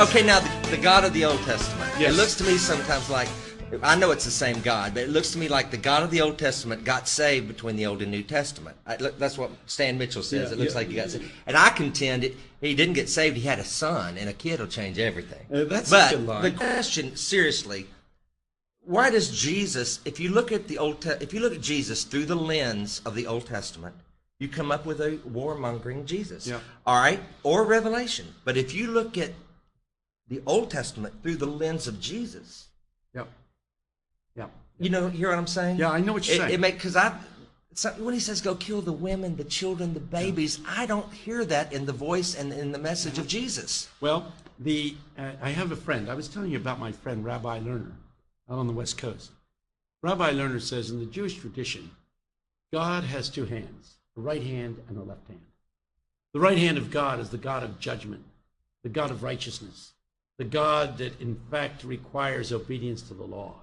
Okay, now the God of the Old Testament. Yes. It looks to me sometimes like, I know it's the same God, but it looks to me like the God of the Old Testament got saved between the Old and New Testament. That's what Stan Mitchell says. Yeah, It looks like he got saved. And I contend he didn't get saved. He had a son, and a kid will change everything. That's but a good line. The question, seriously, why does Jesus, if you look at Jesus through the lens of the Old Testament, you come up with a warmongering Jesus. Yeah. All right? Or Revelation. But if you look at the Old Testament through the lens of Jesus. Yep. Yep. You hear what I'm saying? Yeah, I know what you're saying. Because when he says go kill the women, the children, the babies, I don't hear that in the voice and in the message of Jesus. Well, I have a friend. I was telling you about my friend Rabbi Lerner out on the West Coast. Rabbi Lerner says in the Jewish tradition, God has two hands, a right hand and a left hand. The right hand of God is the God of judgment, the God of righteousness, the God that in fact requires obedience to the law.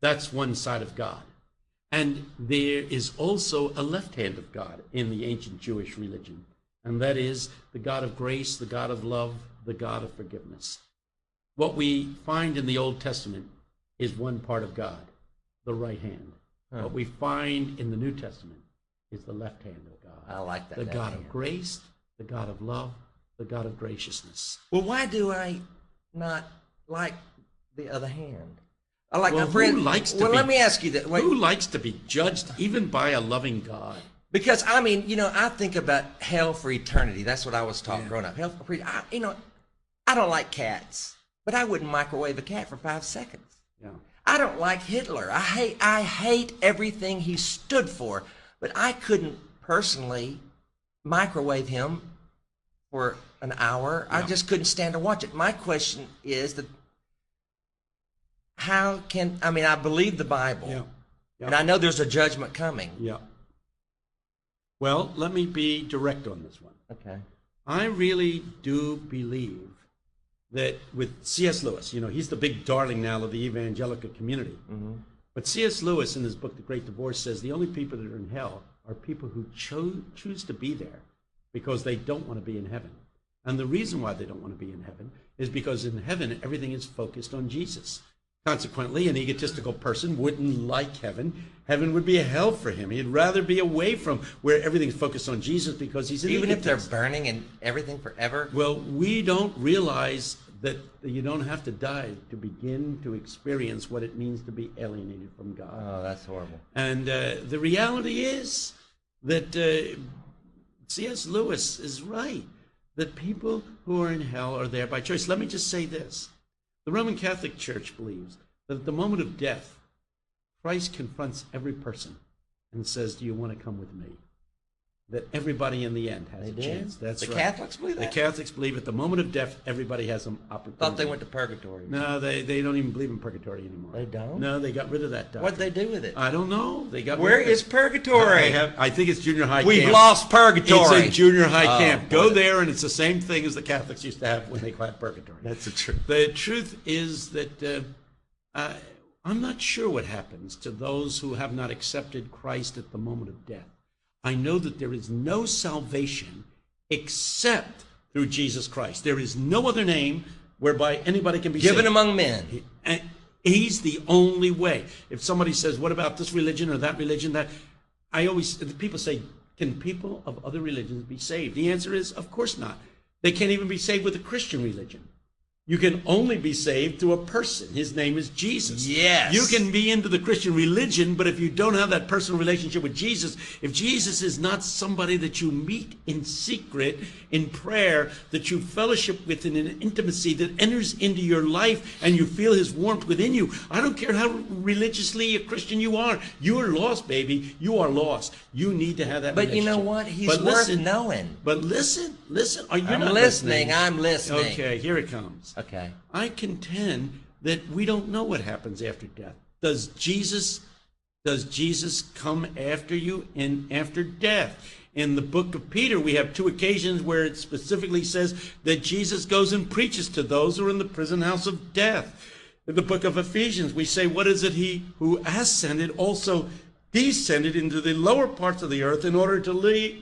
That's one side of God. And there is also a left hand of God in the ancient Jewish religion, and that is the God of grace, the God of love, the God of forgiveness. What we find in the Old Testament is one part of God, the right hand. What we find in the New Testament is the left hand of God. I like that. The God of grace, the God of love, the God of graciousness. Well, why do I not like the other hand? I like Well, my friend. who likes to well, be, let me ask you that. Wait, who likes to be judged even by a loving God? because I mean, I think about hell for eternity. That's what I was taught growing up. Hell for eternity. I don't like cats, but I wouldn't microwave a cat for 5 seconds. Yeah. I don't like Hitler. I hate everything he stood for, but I couldn't personally microwave him for an hour. I just couldn't stand to watch it. My question is that I believe the Bible, Yeah. and I know there's a judgment coming. Yeah. Well, let me be direct on this one. Okay. I really do believe that with C.S. Lewis, he's the big darling now of the evangelical community. Mm-hmm. But C.S. Lewis in his book, The Great Divorce, says the only people that are in hell are people who choose to be there because they don't want to be in heaven. And the reason why they don't want to be in heaven is because in heaven, everything is focused on Jesus. Consequently, an egotistical person wouldn't like heaven. Heaven would be a hell for him. He'd rather be away from where everything's focused on Jesus because he's an Even if egotist. they're burning and everything forever? Well, we don't realize that you don't have to die to begin to experience what it means to be alienated from God. Oh, that's horrible. And the reality is that C.S. Lewis is right, that people who are in hell are there by choice. Let me just say this. The Roman Catholic Church believes that at the moment of death, Christ confronts every person and says, do you want to come with me? That everybody in the end has a chance. That's the right. Catholics believe that? The Catholics believe at the moment of death, everybody has an opportunity. Thought they went to purgatory. No, they don't even believe in purgatory anymore. They don't? No, they got rid of that doctrine. What'd they do with it? I don't know. They got Where rid of is purgatory? I think it's junior high We've camp. lost purgatory. It's a junior high camp. Go boy. there, and it's the same thing as the Catholics used to have when they had purgatory. That's the truth. The truth is that I'm not sure what happens to those who have not accepted Christ at the moment of death. I know that there is no salvation except through Jesus Christ. There is no other name whereby anybody can be Given saved. among men. And he's the only way. If somebody says, what about this religion or that religion, people say, can people of other religions be saved? The answer is, of course not. They can't even be saved with a Christian religion. You can only be saved through a person. His name is Jesus. Yes. You can be into the Christian religion, but if you don't have that personal relationship with Jesus, if Jesus is not somebody that you meet in secret, in prayer, that you fellowship with in an intimacy that enters into your life and you feel his warmth within you, I don't care how religiously a Christian you are lost, baby. You are lost. You need to have that But relationship. you know what? He's worth knowing. But listen. Are you I'm not listening. I'm listening. Okay, here it comes. Okay. I contend that we don't know what happens after death. Does Jesus come after you after death? In the book of Peter, we have 2 occasions where it specifically says that Jesus goes and preaches to those who are in the prison house of death. In the book of Ephesians, we say, what is it he who ascended also descended into the lower parts of the earth in order to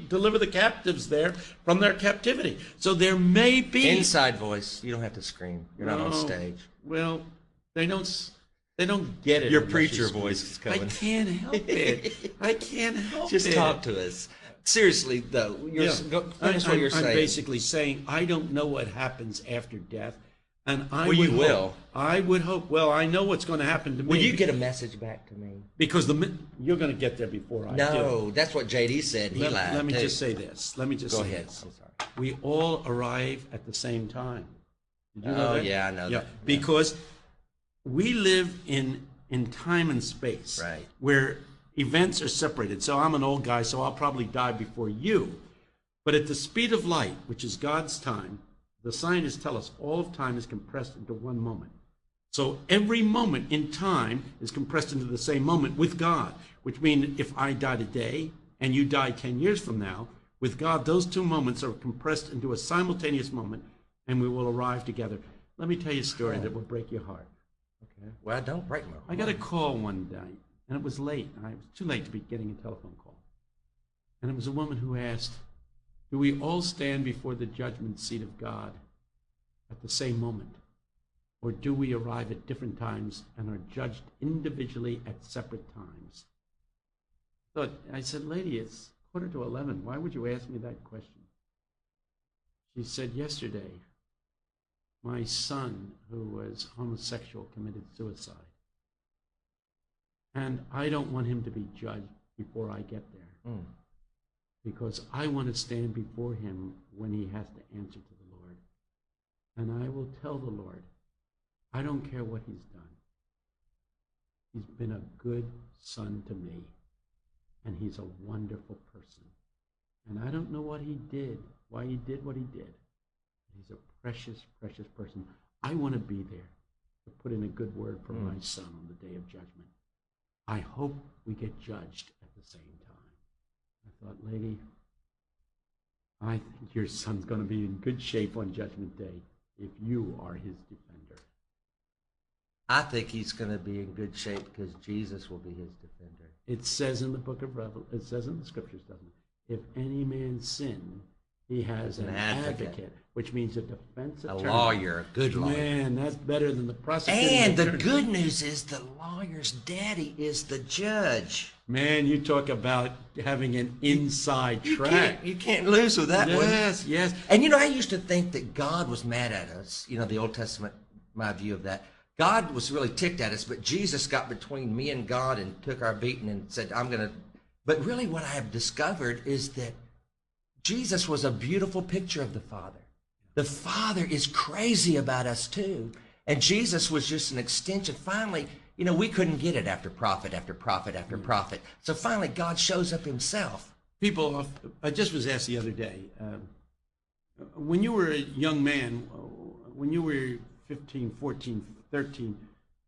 deliver the captives there from their captivity. So there may be Inside voice. You don't have to scream. You're not on No, stage. Well, they don't get it. Your unless preacher you scream. voice is coming. I can't help it. I can't help Just it. talk to us. Seriously, though. Finish what you're saying. I'm basically saying I don't know what happens after death, and you will. I would hope. Well, I know what's going to happen to me. Will you get a message back to me? Because you're going to get there before I do. No, that's what JD said. He lied. Let me too. just say this. Let me just Go say ahead. this. I'm sorry. We all arrive at the same time. Did you know Oh, that? yeah, I know that. Because we live in time and space, Right. where events are separated. So I'm an old guy, so I'll probably die before you. But at the speed of light, which is God's time, the scientists tell us all of time is compressed into one moment. So every moment in time is compressed into the same moment with God, which means if I die today and you die 10 years from now, with God, those two moments are compressed into a simultaneous moment, and we will arrive together. Let me tell you a story that will break your heart. Okay. Well, don't break my heart. I got a call one day, and it was late. It was too late to be getting a telephone call. And it was a woman who asked, do we all stand before the judgment seat of God at the same moment? Or do we arrive at different times and are judged individually at separate times? I said, lady, it's 11:15. Why would you ask me that question? She said, yesterday, my son, who was homosexual, committed suicide. And I don't want him to be judged before I get there. Because I want to stand before him when he has to answer to the Lord. And I will tell the Lord, I don't care what he's done. He's been a good son to me. And he's a wonderful person. And I don't know what he did, why he did what he did. He's a precious, precious person. I want to be there to put in a good word for my son on the day of judgment. I hope we get judged at the same time. I thought, lady, I think your son's going to be in good shape on Judgment Day if you are his defender. I think he's going to be in good shape because Jesus will be his defender. It says in the book of Revelation, it says in the scriptures, doesn't it? If any man sin, he has an advocate, which means a defense attorney. A lawyer, a good lawyer. Man, that's better than the prosecuting And the attorney. good news is the lawyer's daddy is the judge. Man, you talk about having an inside track. You can't lose with that one. Yes, yes. And I used to think that God was mad at us. The Old Testament, my view of that. God was really ticked at us, but Jesus got between me and God and took our beating and said, I'm going to. But really what I have discovered is that Jesus was a beautiful picture of the Father. The Father is crazy about us too. And Jesus was just an extension. Finally, we couldn't get it after prophet after prophet after prophet. So finally, God shows up himself. People, I just was asked the other day, when you were a young man, when you were 15, 14, 13,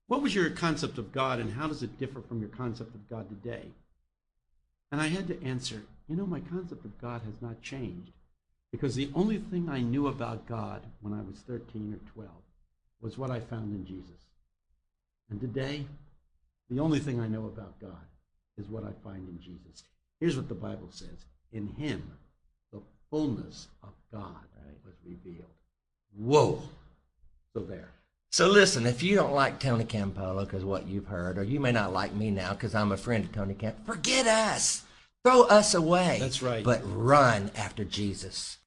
what was your concept of God and how does it differ from your concept of God today? And I had to answer, my concept of God has not changed because the only thing I knew about God when I was 13 or 12 was what I found in Jesus. And today, the only thing I know about God is what I find in Jesus. Here's what the Bible says. In him, the fullness of God was revealed. Whoa. So there. So listen, if you don't like Tony Campolo because what you've heard, or you may not like me now because I'm a friend of Tony Camp, forget us. Throw us away. That's right. But run after Jesus.